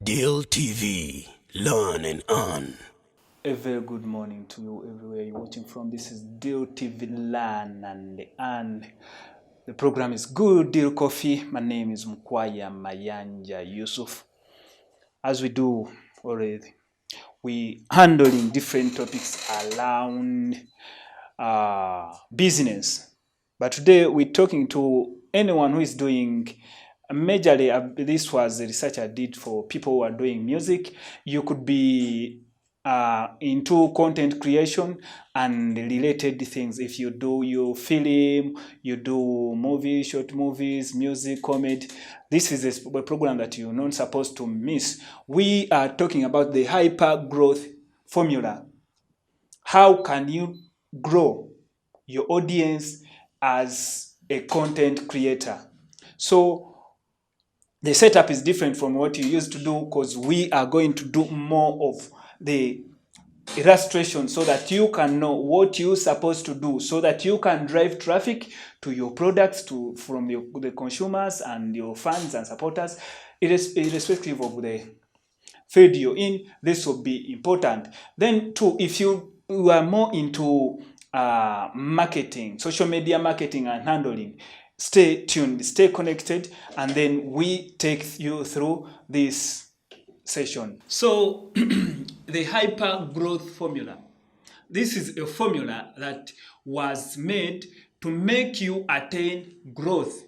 Deal TV, learn and earn. A very good morning to you everywhere you're watching from. This is Deal TV Learn and Earn. The program is Good Deal Coffee. My name is Mkwaya Mayanja Yusuf. As we do already, we handling different topics around business. But today we're talking to anyone who is doing majorly, this was the research I did for people who are doing music. You could be into content creation and related things. If you do your film, you do movies, short movies, music, comedy, this is a program that you're not supposed to miss. We are talking about the hyper growth formula. How can you grow your audience as a content creator? So the setup is different from what you used to do, because we are going to do more of the illustration so that you can know what you're supposed to do, so that you can drive traffic to your products from the consumers and your fans and supporters, irrespective of the field you're in. This will be important. Then too, if you are more into marketing, social media marketing and handling, stay tuned, stay connected, and then we take you through this session. So the hyper growth formula. This is a formula that was made to make you attain growth.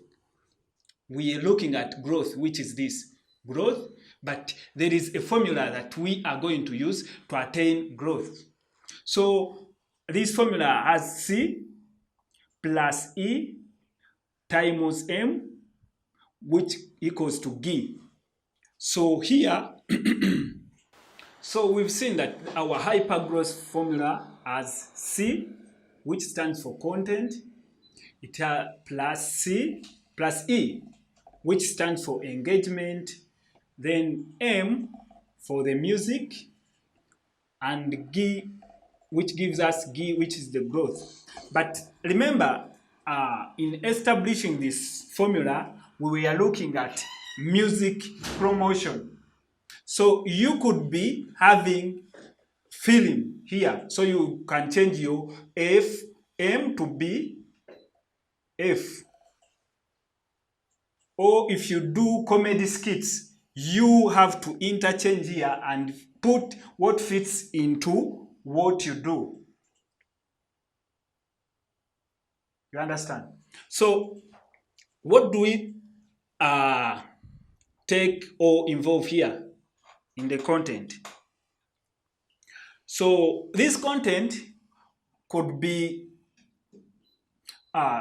We are looking at growth, which is this growth, but there is a formula that we are going to use to attain growth. So this formula has C plus E times M, which equals to G. So here, so we've seen that our hypergrowth formula has C, which stands for content. It has plus C plus E, which stands for engagement. Then M for the music, and G, which gives us G, which is the growth. But remember, in establishing this formula, we were looking at music promotion. So you could be having film here. So you can change your M to be F. Or if you do comedy skits, you have to interchange here and put what fits into what you do. You understand? So what do we take or involve here in the content? So this content could be,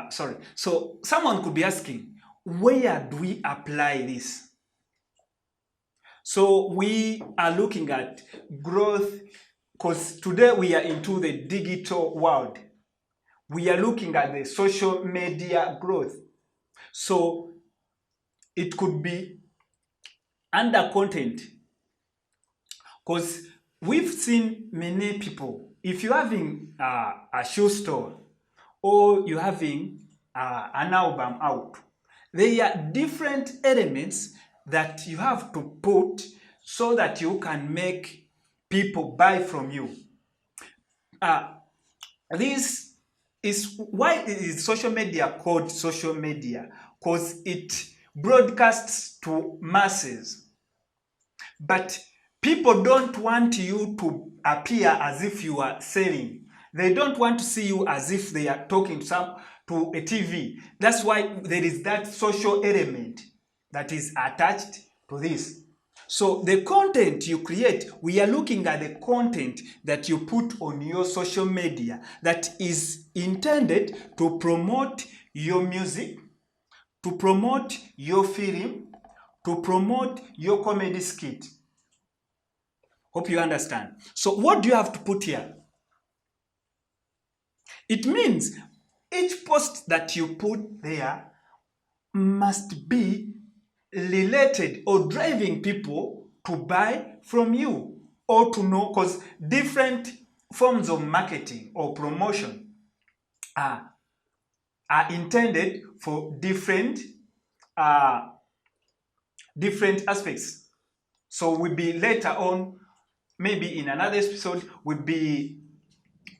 so someone could be asking, where do we apply this? So we are looking at growth, because today we are into the digital world. We are looking at the social media growth. So it could be under content, because we've seen many people, if you're having a shoe store or you're having an album out, there are different elements that you have to put so that you can make people buy from you. This is why is social media called social media, because it broadcasts to masses. But people don't want you to appear as if you are selling. They don't want to see you as if they are talking to a TV. That's why there is that social element that is attached to this. So the content you create, we are looking at the content that you put on your social media that is intended to promote your music, to promote your film, to promote your comedy skit. Hope you understand. So what do you have to put here? It means each post that you put there must be related or driving people to buy from you or to know, because different forms of marketing or promotion are intended for different aspects. So we'll be later on, maybe in another episode, we'll be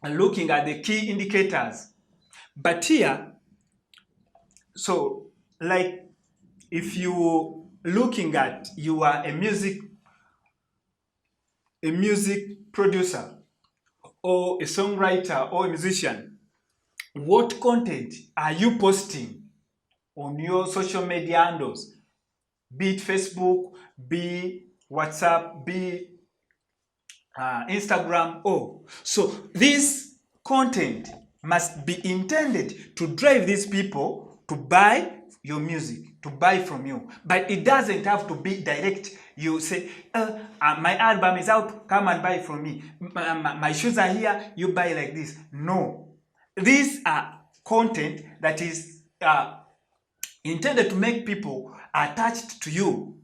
looking at the key indicators. But here, so like if you looking at, you are a music producer or a songwriter or a musician, what content are you posting on your social media handles? Be it Facebook, be WhatsApp, be Instagram. So this content must be intended to drive these people to buy your music, to buy from you. But it doesn't have to be direct. You say, my album is out, come and buy from me. My shoes are here, you buy like this. No. These are content that is intended to make people attached to you.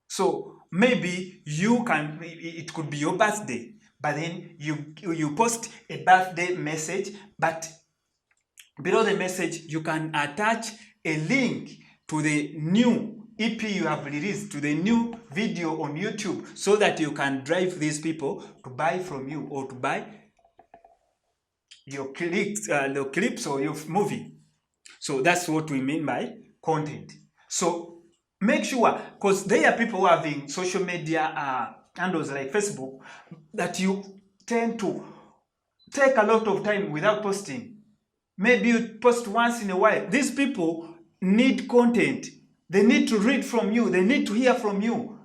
So maybe it could be your birthday, but then you post a birthday message, but below the message you can attach a link to the new EP you have released, to the new video on YouTube, so that you can drive these people to buy from you or to buy your clips or your movie. So that's what we mean by content. So make sure, because there are people who are having social media handles like Facebook, that you tend to take a lot of time without posting. Maybe you post once in a while. These people need content. They need to read from you. They need to hear from you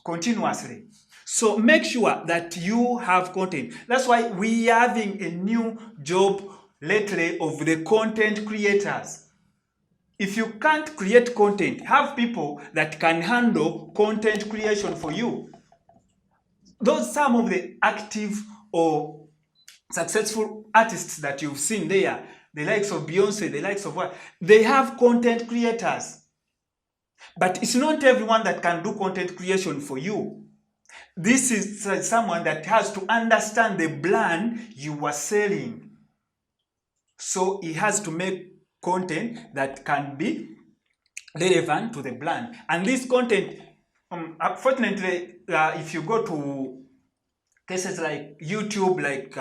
continuously. So make sure that you have content. That's why we are having a new job lately of the content creators. If you can't create content, have people that can handle content creation for you. Those some of the active or successful artists that you've seen there, the likes of Beyonce, the likes of what, they have content creators. But it's not everyone that can do content creation for you. This is someone that has to understand the brand you are selling. So he has to make content that can be relevant to the brand. And this content, unfortunately, if you go to cases like YouTube, like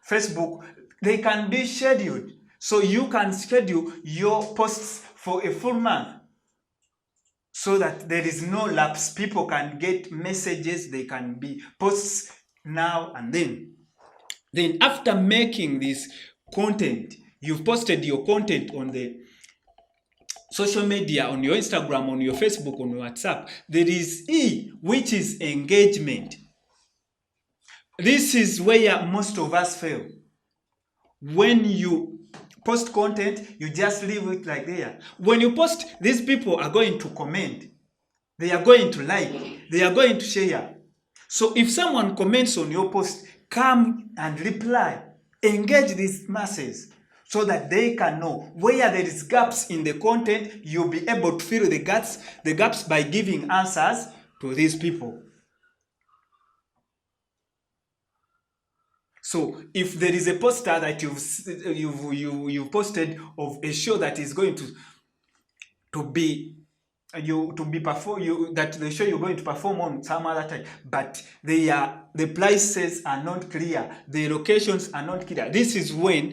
Facebook, they can be scheduled. So you can schedule your posts for a full month, so that there is no lapse. People can get messages, they can be posts now and then. Then after making this content, you've posted your content on the social media, on your Instagram, on your Facebook, on your WhatsApp. There is E, which is engagement. This is where most of us fail. When you post content, you just leave it like there. When you post, these people are going to comment. They are going to like. They are going to share. So if someone comments on your post, come and reply. Engage these masses so that they can know where there is gaps in the content. You'll be able to fill the gaps by giving answers to these people. So if there is a poster that you've posted of a show that is going to be performed, that the show you're going to perform on some other time, but the prices are not clear, the locations are not clear. This is when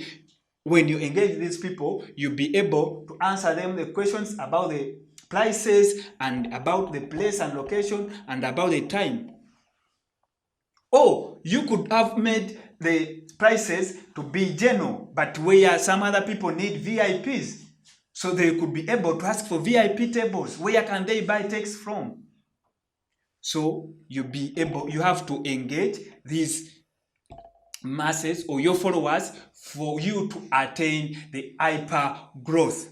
you engage these people, you'll be able to answer them the questions about the prices and about the place and location and about the time. Or you could have made the prices to be general, but where some other people need VIPs, so they could be able to ask for VIP tables. Where can they buy text from? So you have to engage these masses or your followers for you to attain the hyper growth.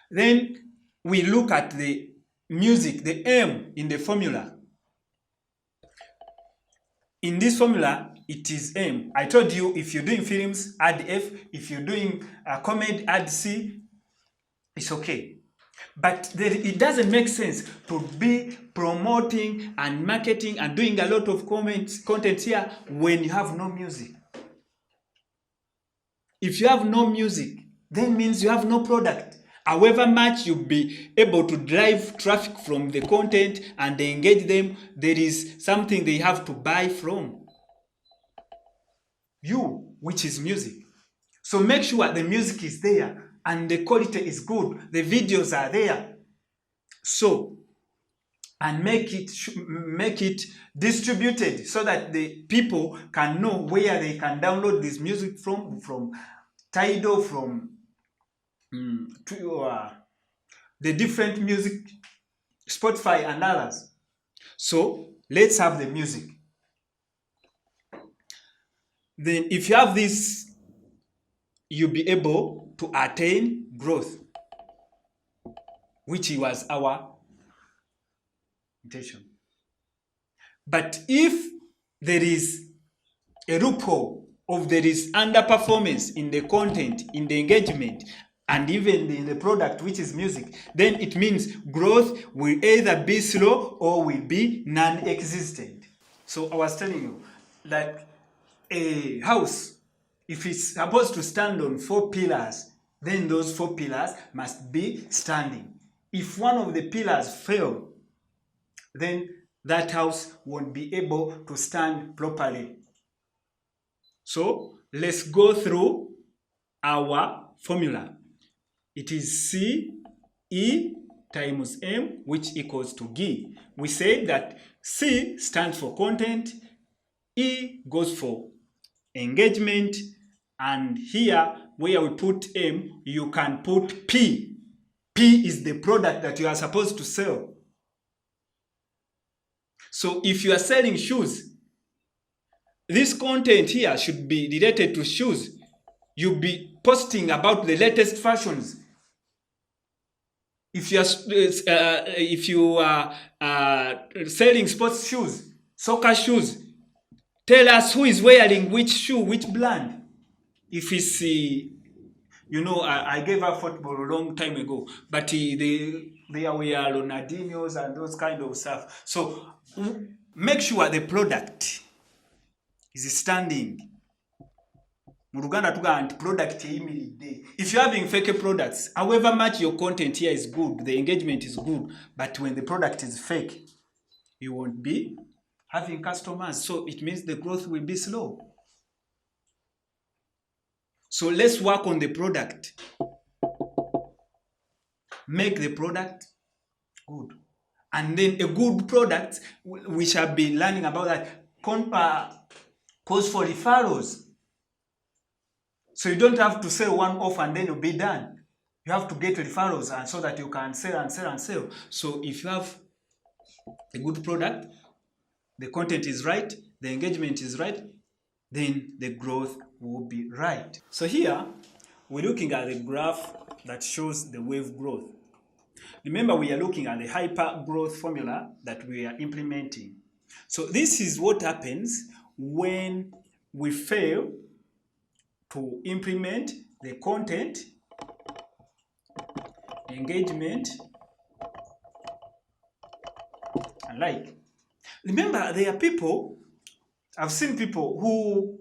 Then we look at the music, the M in the formula. In this formula, it is M. I told you, if you're doing films, add F. If you're doing comedy, add C. It's okay. But it doesn't make sense to be promoting and marketing and doing a lot of content here when you have no music. If you have no music, then means you have no product. However much you'll be able to drive traffic from the content and engage them, there is something they have to buy from you, which is music. So make sure the music is there and the quality is good, the videos are there. So, and make it distributed so that the people can know where they can download this music from Tidal, from the different music, Spotify and others. So let's have the music. Then if you have this, you'll be able to attain growth, which was our intention. But if there is a loophole of there is underperformance in the content, in the engagement, and even in the product, which is music, then it means growth will either be slow or will be non-existent. So I was telling you, like a house, if it's supposed to stand on 4 pillars, then those 4 pillars must be standing. If one of the pillars fail, then that house won't be able to stand properly. So let's go through our formula. It is C E times M, which equals to G. We said that C stands for content, E goes for engagement, and here where we put M, you can put P. P is the product that you are supposed to sell. So if you are selling shoes, this content here should be related to shoes. You'll be posting about the latest fashions. If you are selling sports shoes, soccer shoes, tell us who is wearing which shoe, which brand. If it's, I gave up football a long time ago, but they are Ronaldinho's and those kind of stuff. So make sure the product is standing. Product. If you're having fake products, however much your content here is good, the engagement is good, but when the product is fake, you won't be having customers. So it means the growth will be slow. So let's work on the product. Make the product good. And then a good product, we shall be learning about that, calls for referrals. So you don't have to sell one off and then you'll be done. You have to get referrals and so that you can sell and sell and sell. So if you have a good product, the content is right, the engagement is right, then the growth will be right. So here, we're looking at the graph that shows the wave growth. Remember, we are looking at the hyper growth formula that we are implementing. So this is what happens when we fail to implement the content, engagement, and like. Remember, there are people, I've seen people who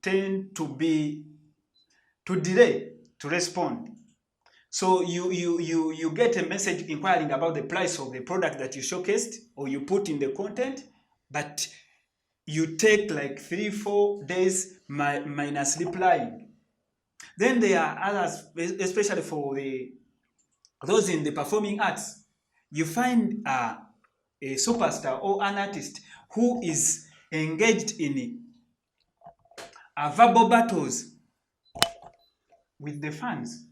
tend to delay to respond. So you get a message inquiring about the price of the product that you showcased or you put in the content, but you take like 3-4 days minus replying. Then there are others, especially for those in the performing arts. You find a superstar or an artist who is engaged in verbal battles with the fans.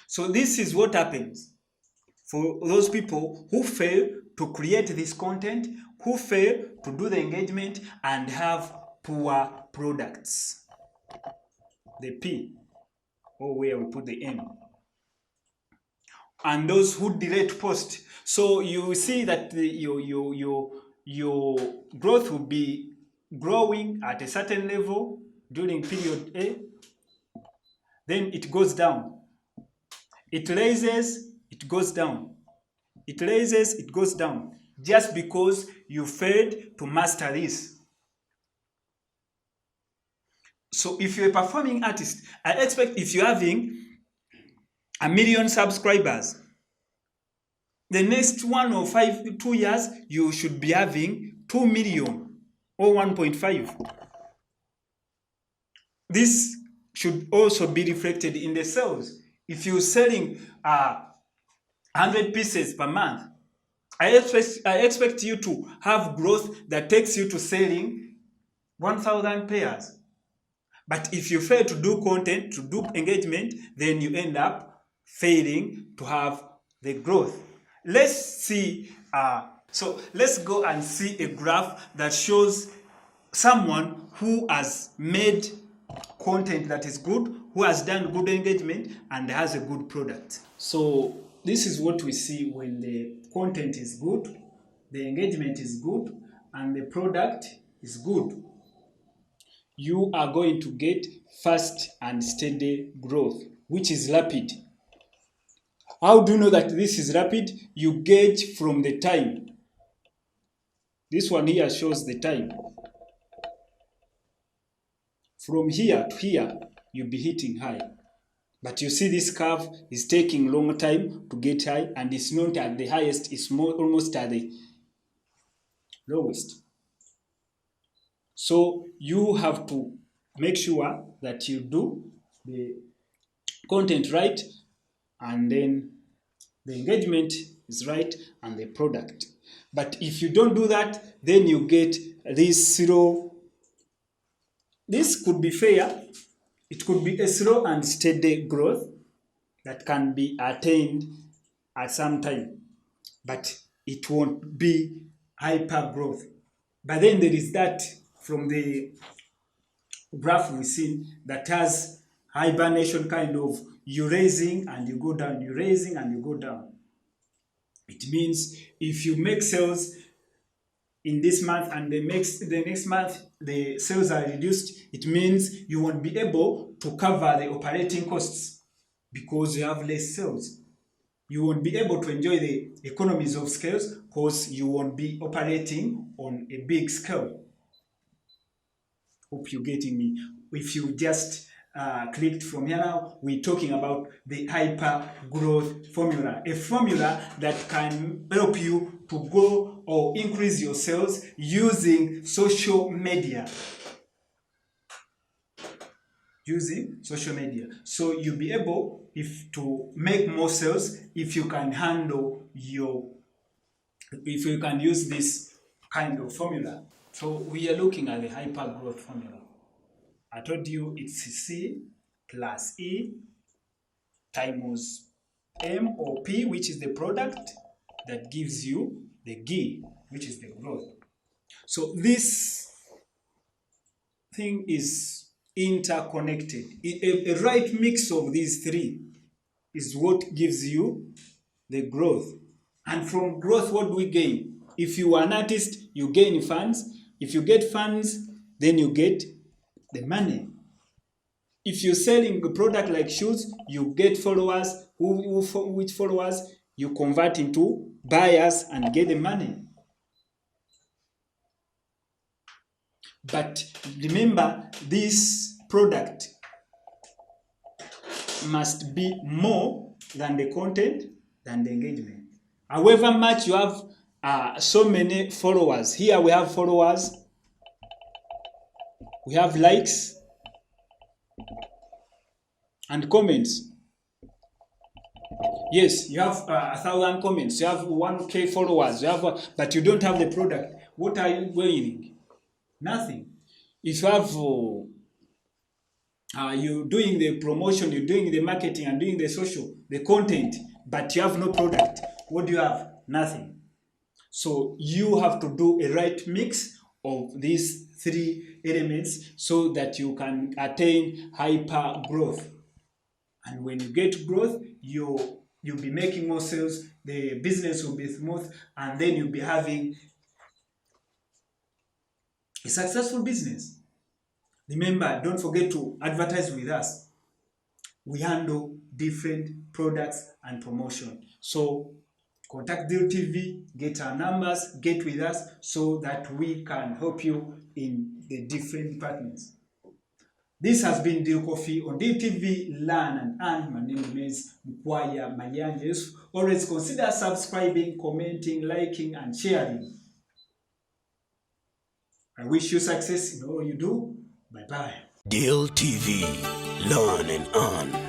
So this is what happens for those people who fail to create this content, who fail to do the engagement and have poor products. The P, or where we put the M. And those who delay to post. So you see that your growth will be growing at a certain level during period A. Then it goes down. It raises, it goes down. It raises, it goes down. Just because you failed to master this. So if you're a performing artist, I expect if you're having 1 million subscribers. The next 2 years, you should be having 2 million or 1.5. This should also be reflected in the sales. If you're selling 100 pieces per month, I expect you to have growth that takes you to selling 1,000 pairs. But if you fail to do content, to do engagement, then you end up failing to have the growth. Let's see, so let's go and see a graph that shows someone who has made content that is good, who has done good engagement and has a good product. So this is what we see when the content is good, the engagement is good, and the product is good. You are going to get fast and steady growth, which is rapid. How do you know that this is rapid? You gauge from the time. This one here shows the time. From here to here, you'll be hitting high. But you see this curve is taking long time to get high, and it's not at the highest, it's almost at the lowest. So you have to make sure that you do the content right, and then the engagement is right, and the product. But if you don't do that, then you get this zero. This could be fair. It could be a slow and steady growth that can be attained at some time, but it won't be hyper growth. But then there is that from the graph we see that has hibernation, kind of you raising and you go down, you raising and you go down. It means if you make sales in this month and the next month the sales are reduced, it means you won't be able to cover the operating costs because you have less sales. You won't be able to enjoy the economies of scales because you won't be operating on a big scale. Hope you're getting me. If you just clicked from here now, we're talking about the hyper growth formula, a formula that can help you to grow or increase your sales using social media. So you'll be able to make more sales if you can if you can use this kind of formula. So we are looking at the hyper growth formula. I told you it's C plus E times M or P, which is the product, that gives you the G, which is the growth. So this thing is interconnected. A right mix of these three is what gives you the growth. And from growth, what do we gain? If you are an artist, you gain funds. If you get funds, then you get the money. If you're selling a product like shoes, you get followers, which followers you convert into buyers and get the money. But remember, this product must be more than the content, than the engagement. However much you have so many followers. Here we have followers, we have likes and comments. Yes, you have 1,000 comments, you have 1K followers, but you don't have the product. What are you gaining? Nothing. If you have you're doing the promotion, you're doing the marketing and doing the social, the content, but you have no product, what do you have? Nothing. So you have to do a right mix of these three elements so that you can attain hyper growth. And when you get growth, you'll be making more sales, the business will be smooth, and then you'll be having a successful business. Remember, don't forget to advertise with us. We handle different products and promotion. So contact Deal TV, get our numbers, get with us so that we can help you in the different departments. This has been Deal Coffee on DTV Learn and Earn. My name remains Mkwaya Manyanjes. Always consider subscribing, commenting, liking, and sharing. I wish you success in all you do. Bye-bye. Deal TV, Learn and Earn.